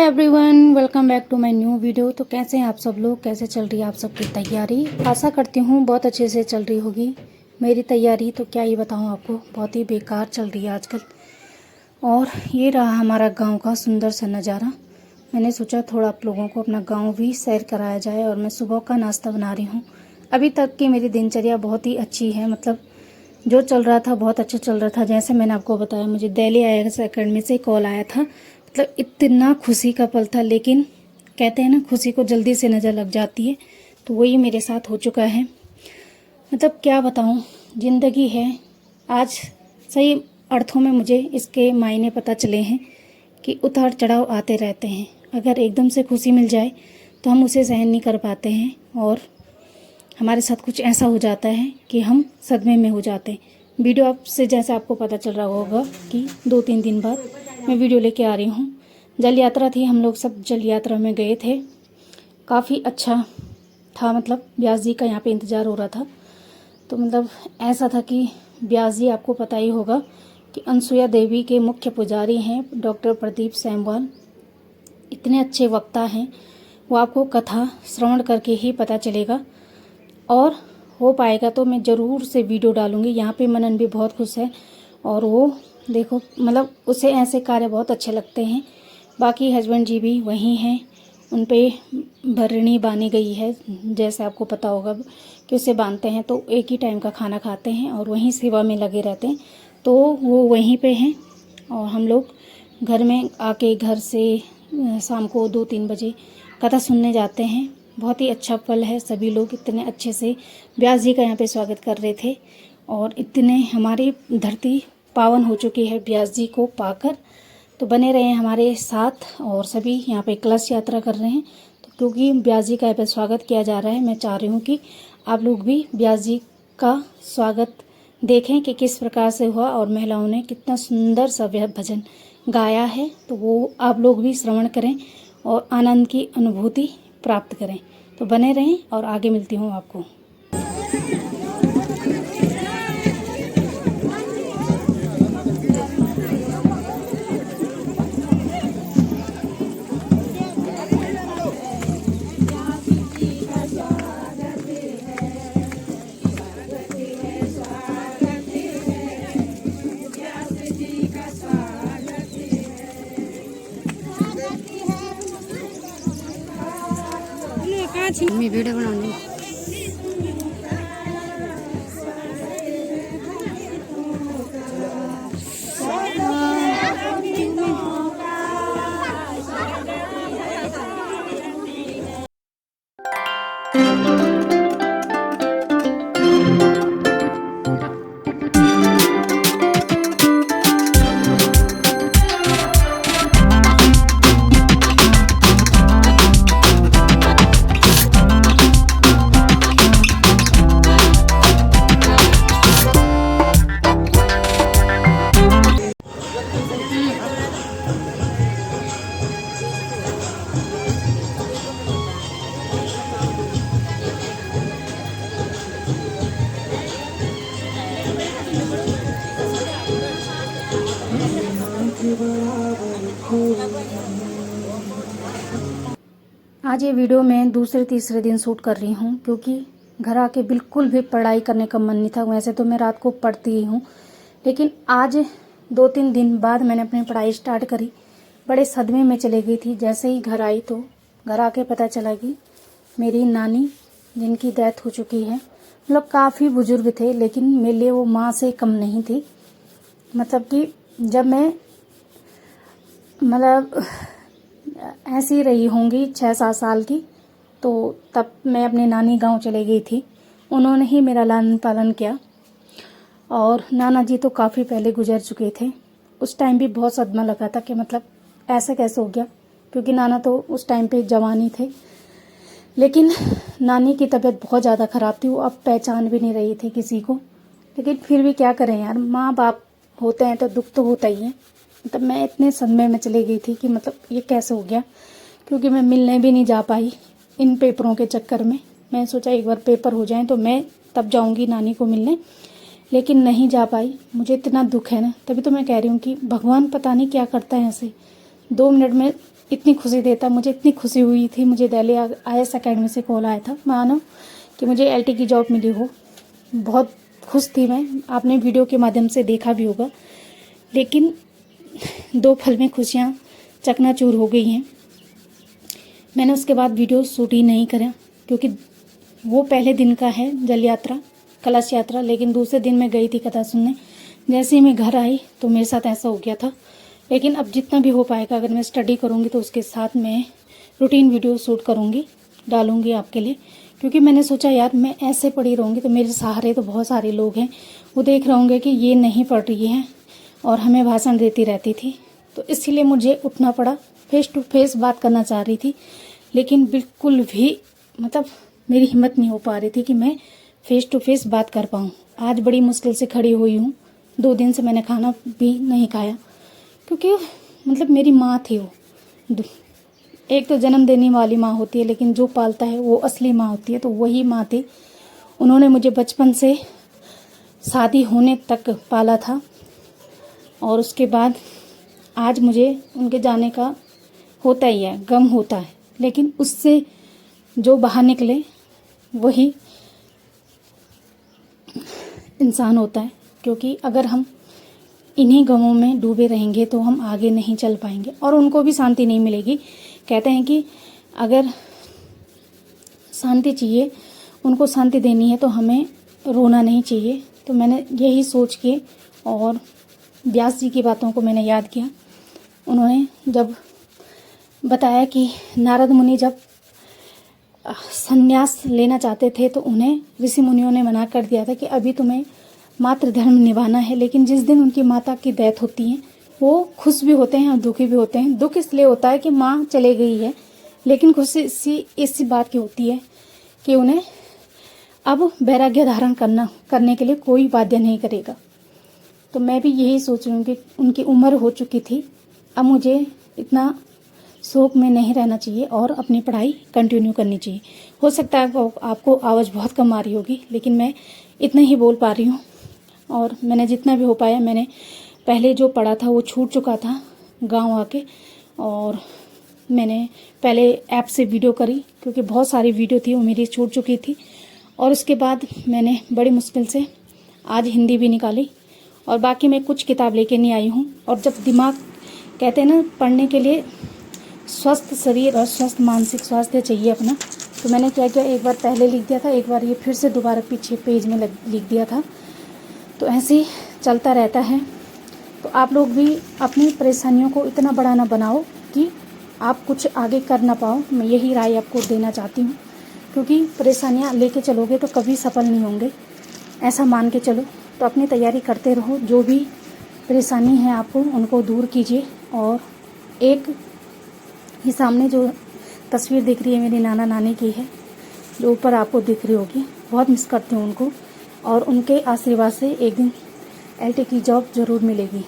Everyone, welcome back to my new video. तो कैसे हैं आप सब लोग, कैसे चल रही है आप सबकी तैयारी। आशा करती हूँ बहुत अच्छे से चल रही होगी। मेरी तैयारी तो क्या ही बताऊँ आपको, बहुत ही बेकार चल रही है आजकल। और ये रहा हमारा गांव का सुंदर सा नज़ारा। मैंने सोचा थोड़ा आप लोगों को अपना गांव भी सैर कराया जाए। और मैं सुबह का नाश्ता बना रही हूँ। अभी तक की मेरी दिनचर्या बहुत ही अच्छी है, मतलब जो चल रहा था बहुत अच्छा चल रहा था। जैसे मैंने आपको बताया, मुझे दिल्ली IAS अकेडमी से कॉल आया था। मतलब इतना खुशी का पल था, लेकिन कहते हैं ना खुशी को जल्दी से नज़र लग जाती है, तो वही मेरे साथ हो चुका है। मतलब क्या बताऊं, ज़िंदगी है आज सही अर्थों में मुझे इसके मायने पता चले हैं कि उतार चढ़ाव आते रहते हैं। अगर एकदम से खुशी मिल जाए तो हम उसे सहन नहीं कर पाते हैं, और हमारे साथ कुछ ऐसा हो जाता है कि हम सदमे में हो जाते हैं। वीडियो आपसे जैसे आपको पता चल रहा होगा कि 2-3 दिन बाद मैं वीडियो लेके आ रही हूँ। जल यात्रा थी, हम लोग सब जल यात्रा में गए थे। काफ़ी अच्छा था, मतलब व्यास जी का यहाँ पे इंतज़ार हो रहा था। तो मतलब ऐसा था कि व्यास जी, आपको पता ही होगा कि अनसुया देवी के मुख्य पुजारी हैं डॉक्टर प्रदीप सेमवाल। इतने अच्छे वक्ता हैं, वो आपको कथा श्रवण करके ही पता चलेगा। और हो पाएगा तो मैं ज़रूर से वीडियो डालूँगी। यहाँ पे मनन भी बहुत खुश है, और वो देखो मतलब उसे ऐसे कार्य बहुत अच्छे लगते हैं। बाकी हस्बैंड जी भी वहीं हैं, उन पे भरणी बांधी गई है। जैसे आपको पता होगा कि उसे बांधते हैं तो एक ही टाइम का खाना खाते हैं और वहीं सेवा में लगे रहते हैं, तो वो वहीं पे हैं। और हम लोग घर में आके घर से शाम को 2-3 बजे कथा सुनने जाते हैं। बहुत ही अच्छा पल है। सभी लोग इतने अच्छे से व्यास जी का यहाँ पे स्वागत कर रहे थे, और इतने हमारी धरती पावन हो चुकी है व्यास जी को पाकर। तो बने रहे हमारे साथ। और सभी यहाँ पे कलश यात्रा कर रहे हैं, तो क्योंकि व्यास जी का यहाँ पे स्वागत किया जा रहा है, मैं चाह रही हूँ कि आप लोग भी व्यास जी का स्वागत देखें कि किस प्रकार से हुआ, और महिलाओं ने कितना सुंदर सा भजन गाया है। तो वो आप लोग भी श्रवण करें और आनंद की अनुभूति प्राप्त करें। तो बने रहें और आगे मिलती हूँ आपको। मैं वीडियो बनाऊंगी। आज ये वीडियो मैं दूसरे तीसरे दिन शूट कर रही हूँ, क्योंकि घर आके बिल्कुल भी पढ़ाई करने का मन नहीं था। वैसे तो मैं रात को पढ़ती ही हूँ, लेकिन आज 2-3 दिन बाद मैंने अपनी पढ़ाई स्टार्ट करी। बड़े सदमे में चली गई थी। जैसे ही घर आई तो घर आके पता चला कि मेरी नानी, जिनकी डेथ हो चुकी है, मतलब काफ़ी बुजुर्ग थे, लेकिन मेरे लिए वो माँ से कम नहीं थी। मतलब कि जब मैं मतलब ऐसी रही होंगी 6-7 साल की, तो तब मैं अपने नानी गांव चले गई थी। उन्होंने ही मेरा लालन पालन किया। और नाना जी तो काफ़ी पहले गुजर चुके थे। उस टाइम भी बहुत सदमा लगा था कि मतलब ऐसा कैसे हो गया, क्योंकि नाना तो उस टाइम पे जवान ही थे। लेकिन नानी की तबीयत बहुत ज़्यादा ख़राब थी, वो अब पहचान भी नहीं रही थी किसी को। लेकिन फिर भी क्या करें यार, माँ बाप होते हैं तो दुख तो होता ही है। मतलब मैं इतने सदमे में चली गई थी कि मतलब ये कैसे हो गया, क्योंकि मैं मिलने भी नहीं जा पाई इन पेपरों के चक्कर में। मैं सोचा एक बार पेपर हो जाएं तो मैं तब जाऊंगी नानी को मिलने, लेकिन नहीं जा पाई। मुझे इतना दुख है ना, तभी तो मैं कह रही हूँ कि भगवान पता नहीं क्या करता है ऐसे। 2 मिनट में इतनी खुशी देता। मुझे इतनी खुशी हुई थी, मुझे दिल्ली IAS अकेडमी से कॉल आया था, मानो कि मुझे LT की जॉब मिली हो। बहुत खुश थी मैं, आपने वीडियो के माध्यम से देखा भी होगा। लेकिन 2 पल में खुशियाँ चकनाचूर हो गई हैं। मैंने उसके बाद वीडियो शूट ही नहीं करा, क्योंकि वो पहले दिन का है जल यात्रा, कलश यात्रा। लेकिन दूसरे दिन मैं गई थी कथा सुनने। जैसे ही मैं घर आई तो मेरे साथ ऐसा हो गया था। लेकिन अब जितना भी हो पाएगा, अगर मैं स्टडी करूँगी तो उसके साथ मैं रूटीन वीडियो शूट करूँगी, डालूँगी आपके लिए। क्योंकि मैंने सोचा यार मैं ऐसे पढ़ी रहूँगी तो मेरे सहारे तो बहुत सारे लोग हैं, वो देख रहे होंगे कि ये नहीं पढ़ रही है और हमें भाषण देती रहती थी। तो इसीलिए मुझे उठना पड़ा, फेस टू फेस बात करना चाह रही थी। लेकिन बिल्कुल भी मतलब मेरी हिम्मत नहीं हो पा रही थी कि मैं फेस टू फेस बात कर पाऊँ। आज बड़ी मुश्किल से खड़ी हुई हूँ। 2 दिन से मैंने खाना भी नहीं खाया, क्योंकि मतलब मेरी माँ थी वो। एक तो जन्म देने वाली माँ होती है, लेकिन जो पालता है वो असली माँ होती है। तो वही माँ थी। उन्होंने मुझे बचपन से शादी होने तक पाला था, और उसके बाद आज मुझे उनके जाने का होता ही है, गम होता है। लेकिन उससे जो बाहर निकले वही इंसान होता है। क्योंकि अगर हम इन्हीं गमों में डूबे रहेंगे तो हम आगे नहीं चल पाएंगे, और उनको भी शांति नहीं मिलेगी। कहते हैं कि अगर शांति चाहिए, उनको शांति देनी है, तो हमें रोना नहीं चाहिए। तो मैंने यही सोच के और व्यास जी की बातों को मैंने याद किया। उन्होंने जब बताया कि नारद मुनि जब संन्यास लेना चाहते थे तो उन्हें ऋषि मुनियों ने मना कर दिया था कि अभी तुम्हें मातृ धर्म निभाना है। लेकिन जिस दिन उनकी माता की डेथ होती है, वो खुश भी होते हैं और दुखी भी होते हैं। दुख इसलिए होता है कि माँ चले गई है, लेकिन खुशी इसी बात की होती है कि उन्हें अब वैराग्य धारण करने के लिए कोई बाध्य नहीं करेगा। तो मैं भी यही सोच रही हूँ कि उनकी उम्र हो चुकी थी, अब मुझे इतना शोक में नहीं रहना चाहिए और अपनी पढ़ाई कंटिन्यू करनी चाहिए। हो सकता है आपको आवाज़ बहुत कम आ रही होगी, लेकिन मैं इतना ही बोल पा रही हूँ। और मैंने जितना भी हो पाया, मैंने पहले जो पढ़ा था वो छूट चुका था गांव आके, और मैंने पहले ऐप से वीडियो करी, क्योंकि बहुत सारी वीडियो थी वो मेरी छूट चुकी थी। और उसके बाद मैंने बड़ी मुश्किल से आज हिंदी भी निकाली, और बाकी मैं कुछ किताब लेके नहीं आई हूँ। और जब दिमाग, कहते हैं ना, पढ़ने के लिए स्वस्थ शरीर और स्वस्थ मानसिक स्वास्थ्य चाहिए अपना, तो मैंने क्या किया, एक बार पहले लिख दिया था, एक बार ये फिर से दोबारा पीछे पेज में लिख दिया था। तो ऐसे ही चलता रहता है। तो आप लोग भी अपनी परेशानियों को इतना बड़ा ना बनाओ कि आप कुछ आगे कर ना पाओ। मैं यही राय आपको देना चाहती हूँ, क्योंकि परेशानियाँ लेके चलोगे तो कभी सफल नहीं होंगे, ऐसा मान के चलो। तो अपनी तैयारी करते रहो, जो भी परेशानी है आपको उनको दूर कीजिए। और एक ये सामने जो तस्वीर दिख रही है मेरी नाना नानी की है, जो ऊपर आपको दिख रही होगी, बहुत मिस करती हूँ उनको। और उनके आशीर्वाद से एक दिन LT की जॉब ज़रूर मिलेगी।